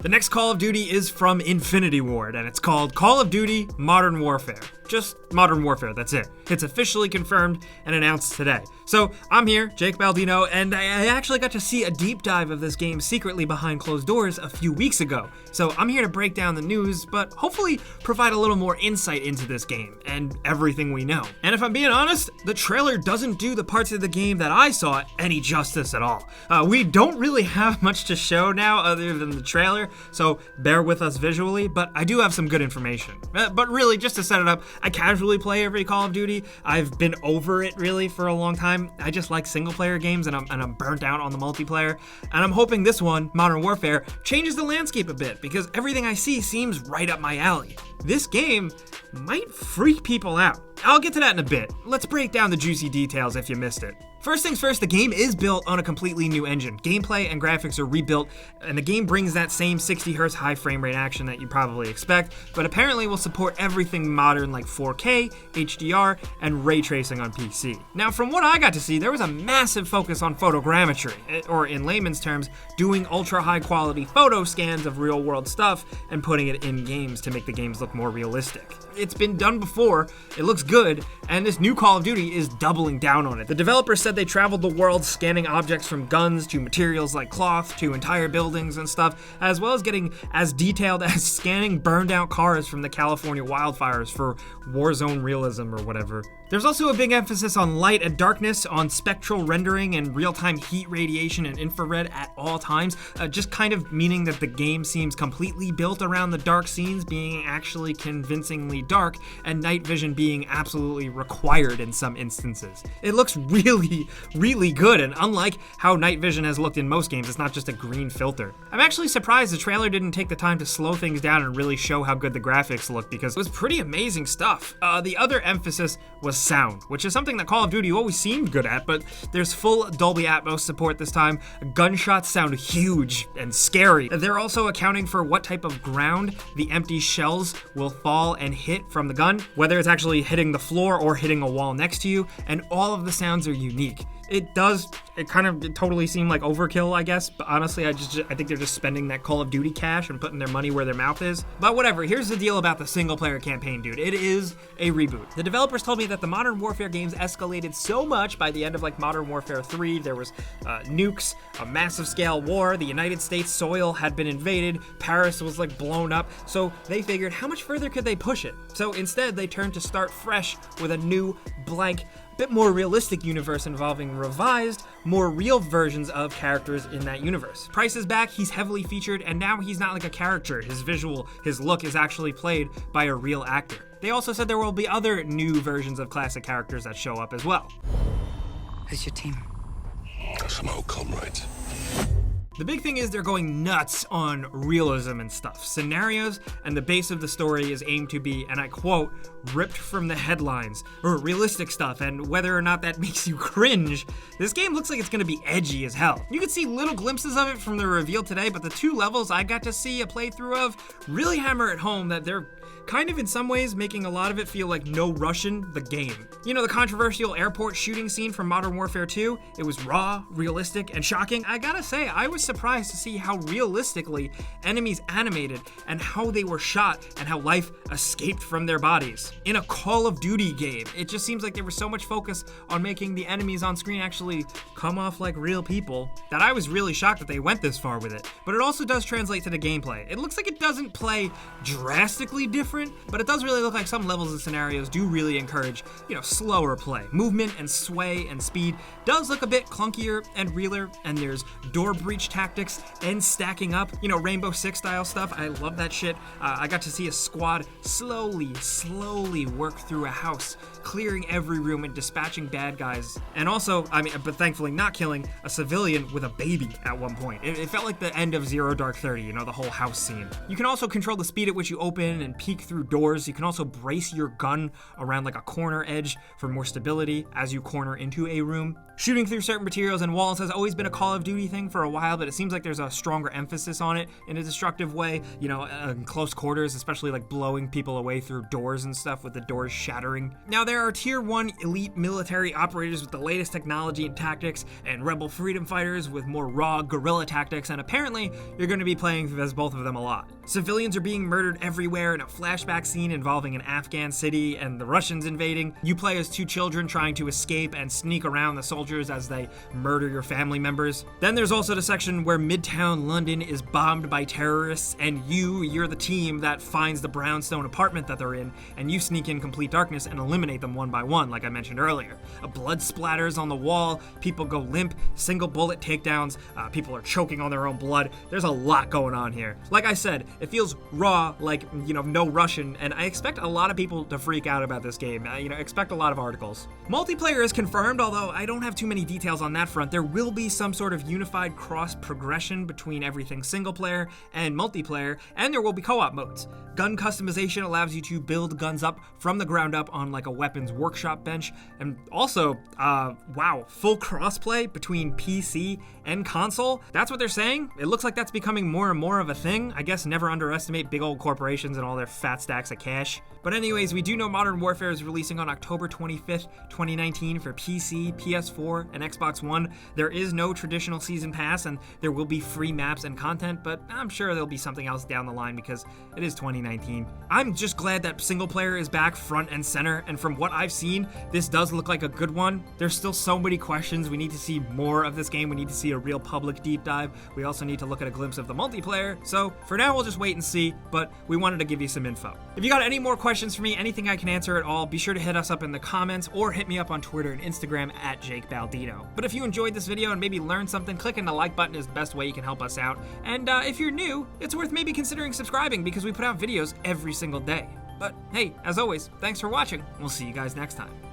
The next Call of Duty is from Infinity Ward, and it's called Call of Duty Modern Warfare. Just Modern Warfare, that's it. It's officially confirmed and announced today. So I'm here, Jake Baldino, and I actually got to see a deep dive of this game secretly behind closed doors a few weeks ago. So I'm here to break down the news, but hopefully provide a little more insight into this game and everything we know. And if I'm being honest, the trailer doesn't do the parts of the game that I saw any justice at all. We don't really have much to show now other than the trailer, so bear with us visually, but I do have some good information. But really, just to set it up, I casually play every Call of Duty. I've been over it really for a long time. I just like single player games and I'm burnt out on the multiplayer. And I'm hoping this one, Modern Warfare, changes the landscape a bit because everything I see seems right up my alley. This game might freak people out. I'll get to that in a bit. Let's break down the juicy details if you missed it. First things first, the game is built on a completely new engine. Gameplay and graphics are rebuilt, and the game brings that same 60 Hz high frame rate action that you probably expect, but apparently will support everything modern like 4K, HDR, and ray tracing on PC. Now, from what I got to see, there was a massive focus on photogrammetry, or in layman's terms, doing ultra high quality photo scans of real world stuff and putting it in games to make the games look more realistic. It's been done before, it looks good, and this new Call of Duty is doubling down on it. The developers said they traveled the world scanning objects from guns to materials like cloth to entire buildings and stuff, as well as getting as detailed as scanning burned out cars from the California wildfires for Warzone realism or whatever. There's also a big emphasis on light and darkness, on spectral rendering and real-time heat radiation and infrared at all times, just kind of meaning that the game seems completely built around the dark scenes being actually convincingly dark and night vision being absolutely required in some instances. It looks really, really good, and unlike how night vision has looked in most games, it's not just a green filter. I'm actually surprised the trailer didn't take the time to slow things down and really show how good the graphics look because it was pretty amazing stuff. The other emphasis was sound, which is something that Call of Duty always seemed good at, but there's full Dolby Atmos support this time. Gunshots sound huge and scary. They're also accounting for what type of ground the empty shells will fall and hit from the gun, whether it's actually hitting the floor or hitting a wall next to you, and all of the sounds are unique. It kind of totally seem like overkill, I guess, but honestly, I think they're just spending that Call of Duty cash and putting their money where their mouth is. But whatever, here's the deal about the single-player campaign, dude. It is a reboot. The developers told me that the Modern Warfare games escalated so much by the end of, Modern Warfare 3. There was nukes, a massive-scale war, the United States soil had been invaded, Paris was, blown up, so they figured how much further could they push it? So instead, they turned to start fresh with a new, blank, bit more realistic universe involving revised, more real versions of characters in that universe. Price is back, he's heavily featured, and now he's not like a character. His visual, his look is actually played by a real actor. They also said there will be other new versions of classic characters that show up as well. Who's your team? Some old comrades. The big thing is they're going nuts on realism and stuff. Scenarios and the base of the story is aimed to be, and I quote, ripped from the headlines, or realistic stuff, and whether or not that makes you cringe, this game looks like it's gonna be edgy as hell. You could see little glimpses of it from the reveal today, but the 2 levels I got to see a playthrough of really hammer it home that they're kind of in some ways making a lot of it feel like No Russian, the game. You know the controversial airport shooting scene from Modern Warfare 2? It was raw, realistic, and shocking. I gotta say, I was surprised to see how realistically enemies animated and how they were shot and how life escaped from their bodies. In a Call of Duty game, it just seems like there was so much focus on making the enemies on screen actually come off like real people that I was really shocked that they went this far with it. But it also does translate to the gameplay. It looks like it doesn't play drastically different, but it does really look like some levels and scenarios do really encourage, slower play. Movement and sway and speed does look a bit clunkier and realer, and there's door breach tactics and stacking up, Rainbow Six style stuff. I love that shit. I got to see a squad slowly work through a house, clearing every room and dispatching bad guys. And also, but thankfully not killing a civilian with a baby at one point. It felt like the end of Zero Dark 30, the whole house scene. You can also control the speed at which you open and peek sneak through doors. You can also brace your gun around like a corner edge for more stability as you corner into a room. Shooting through certain materials and walls has always been a Call of Duty thing for a while, but it seems like there's a stronger emphasis on it in a destructive way, you know, in close quarters, especially like blowing people away through doors and stuff with the doors shattering. Now, there are Tier 1 elite military operators with the latest technology and tactics, and rebel freedom fighters with more raw guerrilla tactics, and apparently you're going to be playing as both of them a lot. Civilians are being murdered everywhere in a flashback scene involving an Afghan city and the Russians invading. You play as 2 children trying to escape and sneak around the soldiers as they murder your family members. Then there's also the section where Midtown London is bombed by terrorists, and you're the team that finds the brownstone apartment that they're in, and you sneak in complete darkness and eliminate them one by one, like I mentioned earlier. Blood splatters on the wall, people go limp, single bullet takedowns, people are choking on their own blood. There's a lot going on here. Like I said, it feels raw, like, you know, no Russian, and I expect a lot of people to freak out about this game. Expect a lot of articles. Multiplayer is confirmed, although I don't have too many details on that front. There will be some sort of unified cross progression between everything single player and multiplayer, and there will be co-op modes. Gun customization allows you to build guns up from the ground up on like a weapons workshop bench, and also, full crossplay between PC and console. That's what they're saying. It looks like that's becoming more and more of a thing. I guess never underestimate big old corporations and all their fat stacks of cash. But anyways, we do know Modern Warfare is releasing on October 25th, 2019 for PC, PS4, and Xbox One. There is no traditional season pass, and there will be free maps and content, but I'm sure there'll be something else down the line because it is 2019. I'm just glad that single player is back front and center, and from what I've seen, this does look like a good one. There's still so many questions. We need to see more of this game. We need to see a real public deep dive. We also need to look at a glimpse of the multiplayer. So for now, we'll just wait and see, but we wanted to give you some info. If you got any more questions for me, anything I can answer at all, be sure to hit us up in the comments or hit me up on Twitter and Instagram at Jake Baldino. But if you enjoyed this video and maybe learned something, clicking the like button is the best way you can help us out. And if you're new, it's worth maybe considering subscribing because we put out videos every single day. But hey, as always, thanks for watching. We'll see you guys next time.